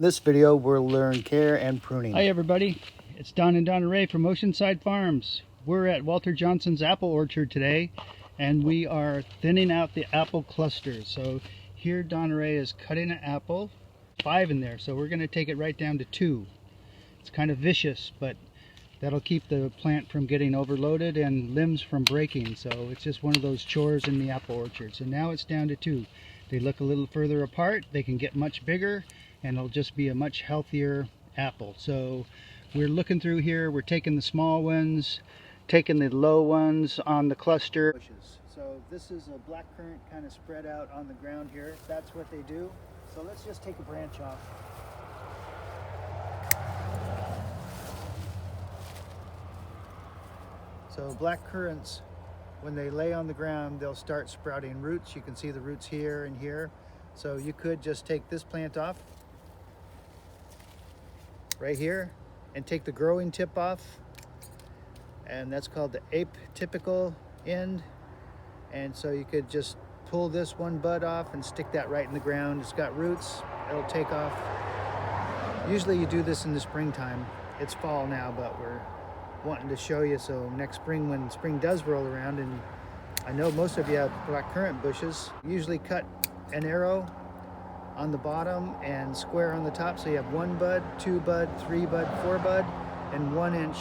In this video, we'll learn care and pruning. Hi everybody, it's Don and Donna Ray from Oceanside Farms. We're at Walter Johnson's apple orchard today, and we are thinning out the apple clusters. So here Donna Ray is cutting an apple, 5 in there, so we're going to take it right down to 2. It's kind of vicious, but that'll keep the plant from getting overloaded and limbs from breaking. So it's just one of those chores in the apple orchard. So now it's down to 2. They look a little further apart, they can get much bigger, and it'll just be a much healthier apple. So we're looking through here, we're taking the small ones, taking the low ones on the cluster. So this is a black currant kind of spread out on the ground here. That's what they do. So let's just take a branch off. So black currants, when they lay on the ground, they'll start sprouting roots. You can see the roots here and here. So you could just take this plant off right here and take the growing tip off, and that's called the atypical end. And so you could just pull this one bud off and stick that right in the ground. It's got roots, it'll take off. Usually you do this in the springtime. It's fall now, but we're wanting to show you so next spring, when spring does roll around, and I know most of you have black currant bushes, usually cut an arrow on the bottom and square on the top, so you have 1 bud, 2 bud, 3 bud, 4 bud, and 1 inch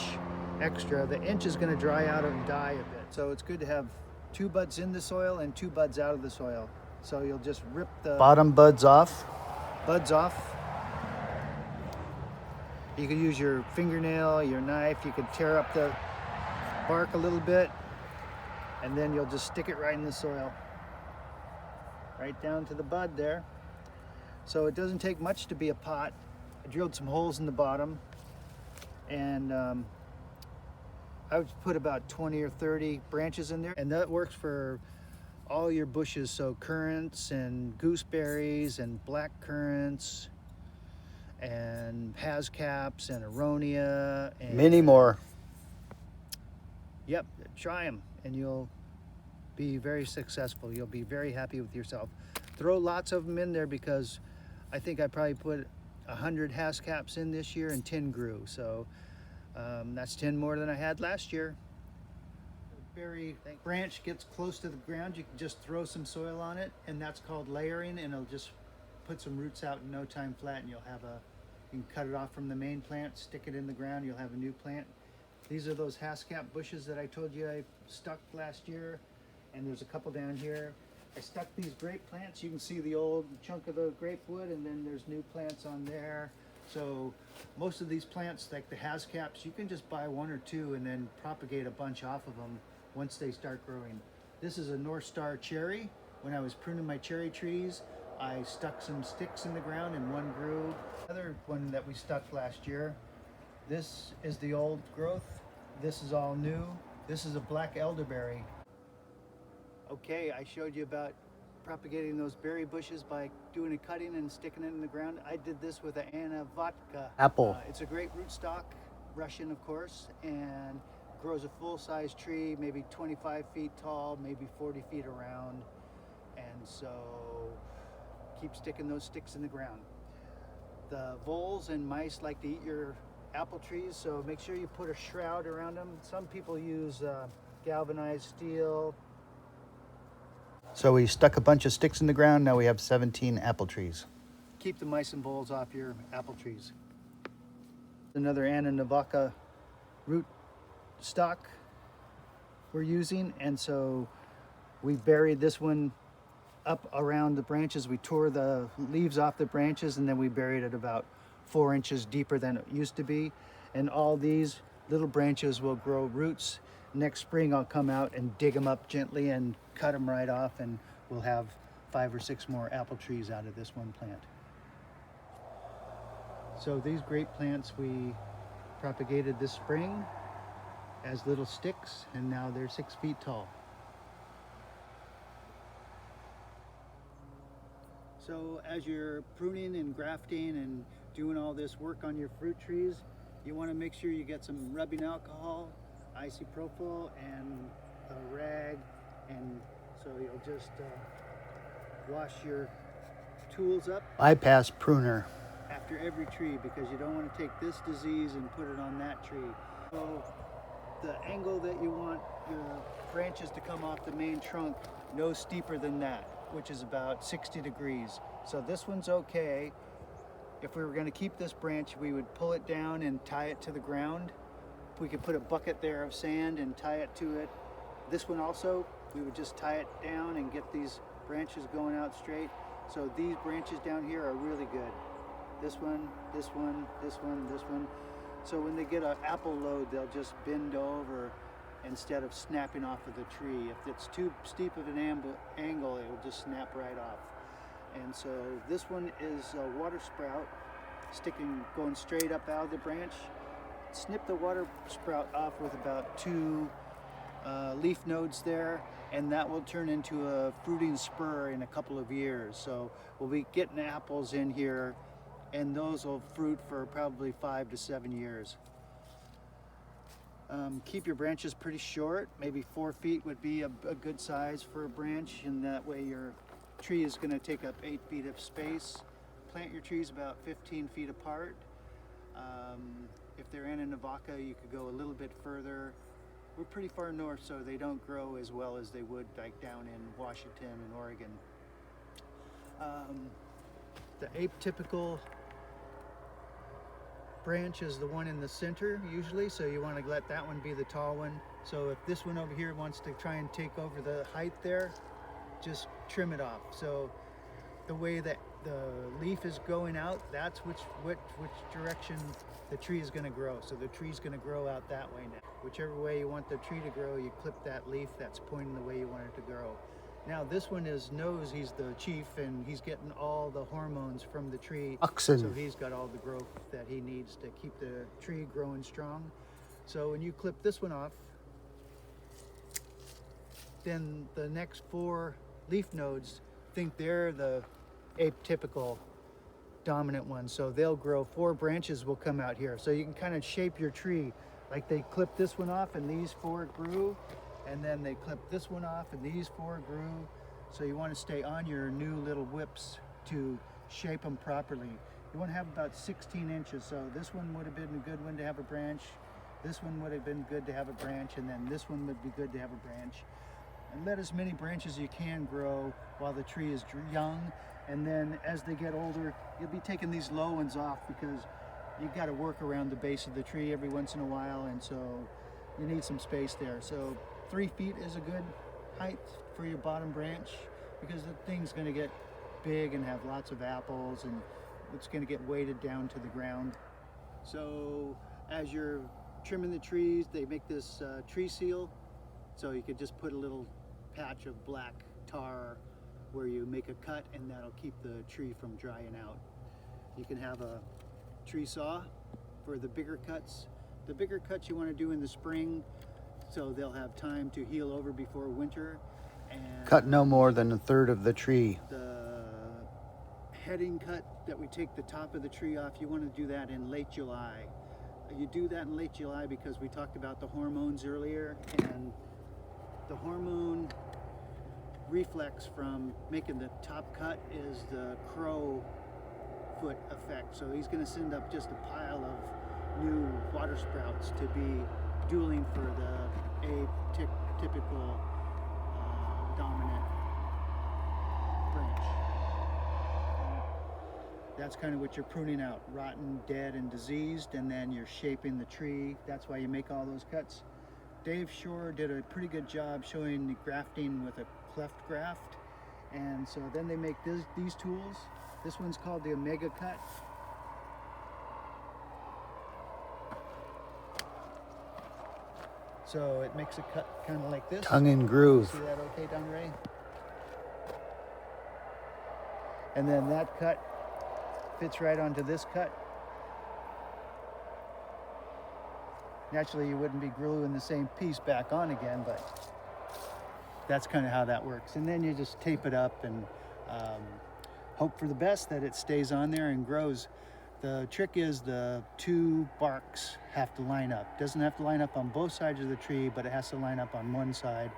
extra. The inch is going to dry out and die a bit, so it's good to have 2 buds in the soil and 2 buds out of the soil. So you'll just rip the bottom buds off. You can use your fingernail, your knife, you can tear up the bark a little bit, and then you'll just stick it right in the soil, right down to the bud there. So it doesn't take much to be a pot. I drilled some holes in the bottom, and I would put about 20 or 30 branches in there, and that works for all your bushes. So currants and gooseberries and black currants and hascaps and aronia and many more. Yep, try them and you'll be very successful. You'll be very happy with yourself. Throw lots of them in there, because I think I probably put 100 hascaps in this year and 10 grew. So that's 10 more than I had last year. The berry branch gets close to the ground, you can just throw some soil on it, and that's called layering, and it'll just put some roots out in no time flat, and you'll have you can cut it off from the main plant, stick it in the ground, you'll have a new plant. These are those hascap bushes that I told you I stuck last year, and there's a couple down here. I stuck these grape plants. You can see the old chunk of the grape wood, and then there's new plants on there. So most of these plants, like the hascaps, you can just buy 1 or 2 and then propagate a bunch off of them once they start growing. This is a North Star cherry. When I was pruning my cherry trees, I stuck some sticks in the ground and 1 grew. Another one that we stuck last year, this is the old growth. This is all new. This is a black elderberry. Okay, I showed you about propagating those berry bushes by doing a cutting and sticking it in the ground. I did this with an Anna vodka Apple. It's a great rootstock, Russian of course, and grows a full-size tree, maybe 25 feet tall, maybe 40 feet around. And so keep sticking those sticks in the ground. The voles and mice like to eat your apple trees, so make sure you put a shroud around them. Some people use galvanized steel. So we stuck a bunch of sticks in the ground. Now we have 17 apple trees. Keep the mice and voles off your apple trees. Another Anna Navaca root stock we're using, and so we buried this one up around the branches. We tore the leaves off the branches, and then we buried it about 4 inches deeper than it used to be. And all these little branches will grow roots. Next spring I'll come out and dig them up gently and cut them right off, and we'll have 5 or 6 more apple trees out of this one plant. So these grape plants we propagated this spring as little sticks, and now they're 6 feet tall. So as you're pruning and grafting and doing all this work on your fruit trees, you want to make sure you get some rubbing alcohol, isopropyl, and a rag, and so you'll just wash your tools up. Bypass pruner. after every tree because you don't want to take this disease and put it on that tree. So the angle that you want your branches to come off the main trunk, no steeper than that, which is about 60 degrees. So this one's okay. If we were going to keep this branch, we would pull it down and tie it to the ground. We could put a bucket there of sand and tie it to it. This one also, we would just tie it down and get these branches going out straight. So these branches down here are really good. This one, this one, this one, this one. So when they get an apple load, they'll just bend over instead of snapping off of the tree. If it's too steep of an angle, it will just snap right off. And so this one is a water sprout going straight up out of the branch. Snip the water sprout off with about 2 leaf nodes there, and that will turn into a fruiting spur in a couple of years. So we'll be getting apples in here, and those will fruit for probably 5 to 7 years. Keep your branches pretty short. Maybe 4 feet would be a good size for a branch, and that way your tree is going to take up 8 feet of space. Plant your trees about 15 feet apart. If they're in a vaca, you could go a little bit further. We're pretty far north, so they don't grow as well as they would like down in Washington and Oregon. The atypical branch is the one in the center usually, so you want to let that one be the tall one. So if this one over here wants to try and take over the height there, just trim it off. So the way that the leaf is going out, that's which direction the tree is going to grow. So the tree's going to grow out that way now. Whichever way you want the tree to grow, you clip that leaf that's pointing the way you want it to grow. Now this one knows he's the chief, and he's getting all the hormones from the tree. Oxen. So he's got all the growth that he needs to keep the tree growing strong. So when you clip this one off, then the next 4 leaf nodes think they're the atypical dominant ones. So they'll grow, 4 branches will come out here. So you can kind of shape your tree. Like they clipped this one off and these 4 grew, and then they clipped this one off and these 4 grew. So you want to stay on your new little whips to shape them properly. You want to have about 16 inches. So this one would have been a good one to have a branch. This one would have been good to have a branch, and then this one would be good to have a branch. And let as many branches as you can grow while the tree is young. And then as they get older, you'll be taking these low ones off because you've got to work around the base of the tree every once in a while, and so you need some space there. So 3 feet is a good height for your bottom branch because the thing's going to get big and have lots of apples, and it's going to get weighted down to the ground. So as you're trimming the trees, they make this tree seal. So you could just put a little patch of black tar where you make a cut, and that'll keep the tree from drying out. You can have a tree saw for the bigger cuts. The bigger cuts you want to do in the spring, so they'll have time to heal over before winter. And Cut no more than 1/3 of the tree. the heading cut that we take the top of the tree off, you want to do that in late July. You do that in late July because we talked about the hormones earlier, and the hormone reflex from making the top cut is the crow foot effect. So he's going to send up just a pile of new water sprouts to be dueling for the atypical dominant branch. That's kind of what you're pruning out: rotten, dead, and diseased, and then you're shaping the tree. That's why you make all those cuts. Dave Shore did a pretty good job showing the grafting with a cleft graft, and so then they make these tools. This one's called the Omega Cut. So it makes a cut kind of like this. Tongue and groove. See that okay, Don Ray? And then that cut fits right onto this cut. Naturally, you wouldn't be gluing the same piece back on again, but that's kind of how that works. And then you just tape it up and hope for the best that it stays on there and grows. The trick is the 2 barks have to line up. It doesn't have to line up on both sides of the tree, but it has to line up on one side.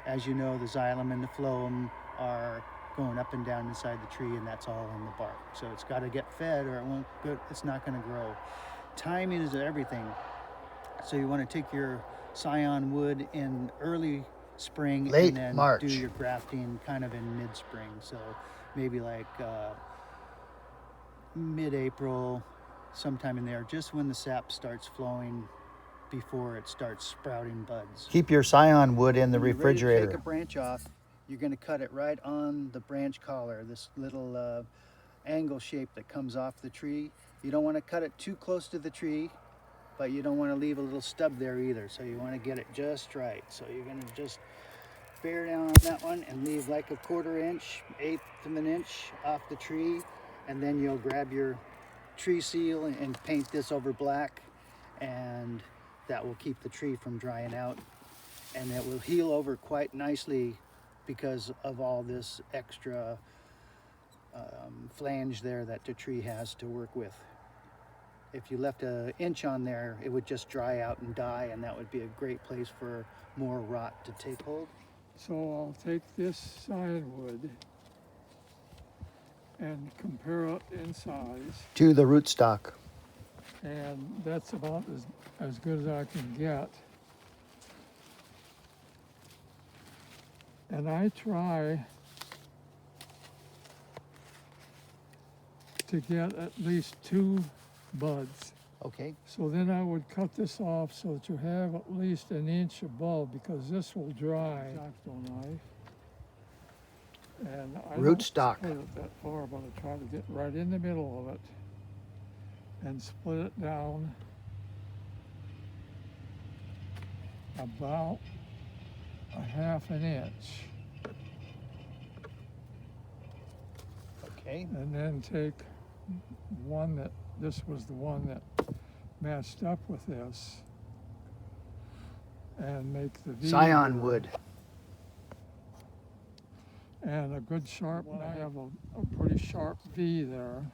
As you know, the xylem and the phloem are going up and down inside the tree, and that's all in the bark. So it's got to get fed or it won't go, it's not going to grow. Timing is everything. So you want to take your scion wood in early spring Late and then March. do your grafting kind of in mid-spring. So maybe like mid-April, sometime in there, just when the sap starts flowing before it starts sprouting buds. Keep your scion wood in the When you're ready to refrigerator. take a branch off, you're going to cut it right on the branch collar, this little angle shape that comes off the tree. You don't want to cut it too close to the tree, but you don't want to leave a little stub there either. So you want to get it just right. So you're going to just bear down on that one and leave like a 1/4 inch, 1/8 of an inch off the tree. And then you'll grab your tree seal and paint this over black, and that will keep the tree from drying out. And it will heal over quite nicely because of all this extra flange there that the tree has to work with. If you left an inch on there, it would just dry out and die, and that would be a great place for more rot to take hold. So I'll take this scion wood and compare it in size, To the rootstock. and that's about as good as I can get. And I try to get at least 2 buds. Okay, So then I would cut this off so that you have at least an inch above, because this will dry. Exacto knife. And I Rootstock. don't split it that far, but I try to get right in the middle of it and split it down about a 1/2 inch. okay. And then take one that, this was the one that matched up with this, and make the V. Scion wood. And a good sharp knife. I have a pretty sharp V there.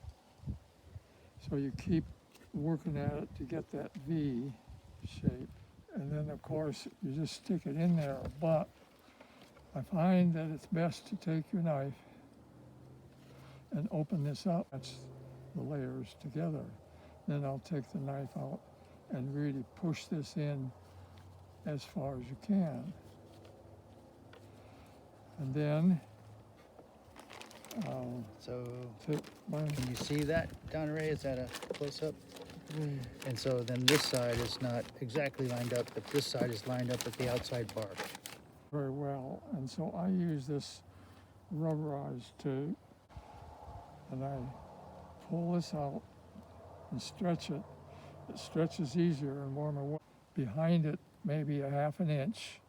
So you keep working at it to get that V shape. And then of course you just stick it in there. But I find that it's best to take your knife and open this up. That's the layers together. Then I'll take the knife out and really push this in as far as you can. And then I'll So take my can you see that, Donna Ray? Is that a close-up? And so then this side is not exactly lined up, but this side is lined up with the outside bark. very well. And so I use this rubberized tube, and I pull this out and stretch it. It stretches easier and warmer. Behind it, maybe a 1/2 inch.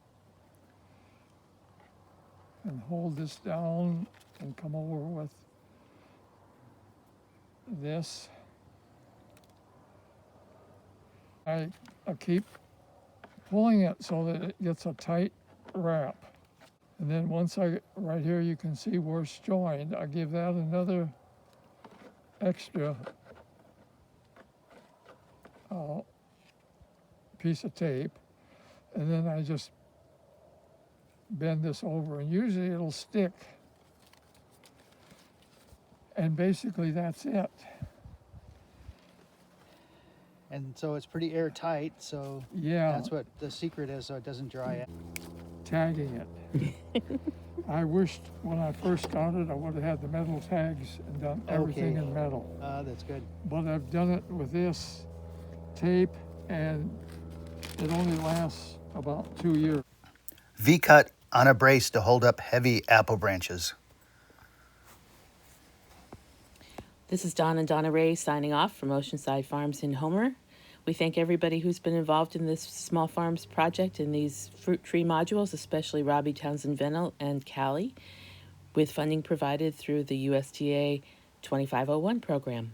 And hold this down and come over with this. I keep pulling it so that it gets a tight wrap. And then once right here you can see where it's joined, I give that another extra piece of tape. And then I just bend this over, and usually it'll stick. And basically that's it. And so it's pretty airtight, so Yeah, that's what the secret is, so it doesn't dry out. tagging it. I wished when I first started I would have had the metal tags and done everything Okay. in metal. That's good. But I've done it with this tape, and it only lasts about 2 years. V-cut on a brace to hold up heavy apple branches. This is Don and Donna Ray signing off from Oceanside Farms in Homer. We thank everybody who's been involved in this small farms project and these fruit tree modules, especially Robbie Townsend Venel and Callie, with funding provided through the USDA 2501 program.